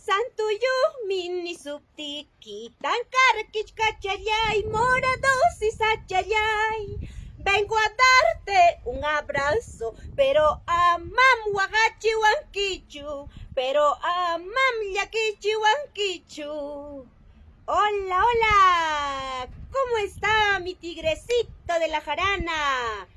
Santuyu mini subtiki tankarkich kachayay moradosis achayay. Vengo a darte un abrazo, pero amam wagachi wankichu, pero amam yakichi wankichu. Hola, hola, ¿cómo está mi tigrecito de la jarana?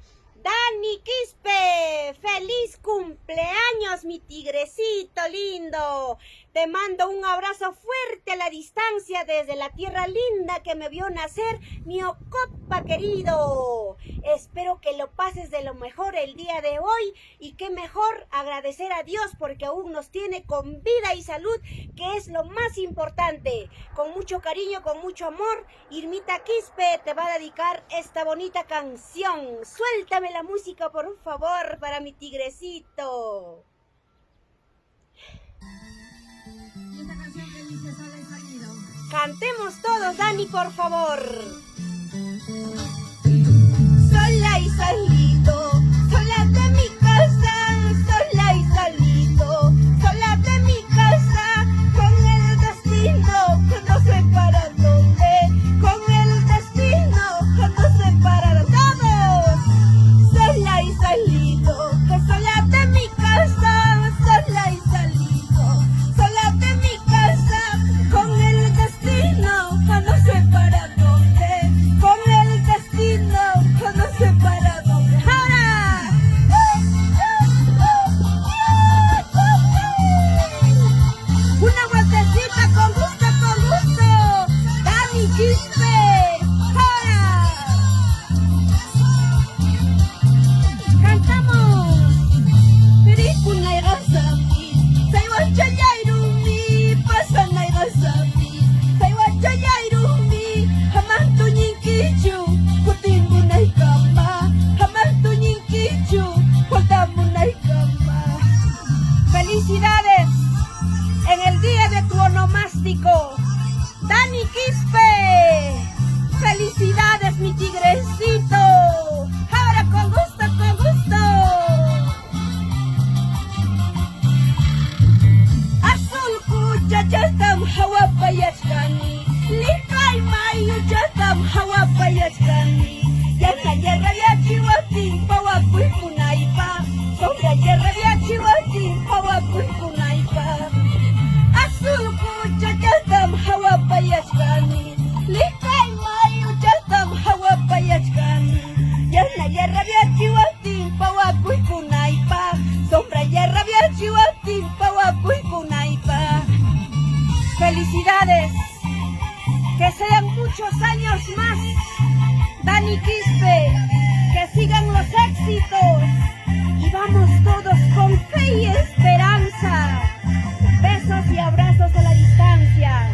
Dani Quispe, feliz cumpleaños mi tigrecito lindo. Te mando un abrazo fuerte a la distancia desde la tierra linda que me vio nacer, mi Ocopa querido. Espero que lo pases de lo mejor el día de hoy y qué mejor agradecer a Dios porque aún nos tiene con vida y salud, que es lo más importante. Con mucho cariño, con mucho amor, Irmita Quispe te va a dedicar esta bonita canción. Suéltame la música por favor para mi tigrecito. Cantemos todos, Dani, por favor. Sola y solito, sola de mi casa, sola y solito, sola de mi casa, con el destino que no sé para dónde, con el destino que no sé para todos. Sola y solito, que sola de mi casa, sola y solito, sola de mi casa, con el destino que no sé para dónde, con el destino que no sé para dónde. ¡Ahora! Una vueltecita con gusto, Dani Quispe. ¡Ahora! Cantamos. Piripuna gasami, saywachayairumi, pasana gasami, saywachayairumi, hamantu nyinkichu, kutingunay kama, hamantu nyinkichu, kutingunay kama. Felicidades en el día de tu onomástico, Dani Quispe. Felicidades mi tigrecito. Ahora con gusto, con gusto. Azul kucha jatam hawa payashkani, likay mayo jatam hawa payashkani, yana yerra yachiwatin pawakuy kunaypa, sombra yerra yachiwatin pawakuy kunaypa. Azul kucha jatam hawa payashkani, likay mayo jatam hawa payashkani, yana yerra yachiwatin pawakuy kunaypa, sombra yerra yachiwatin pawakuy kunaypa. Felicidades, que sean muchos años más, Dani Quispe, que sigan los éxitos y vamos todos con fe y esperanza. Besos y abrazos a la distancia.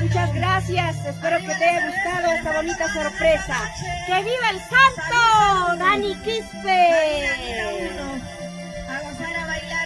Muchas gracias, espero que te haya gustado esta bonita sorpresa. ¡Que viva el santo, Dani Quispe!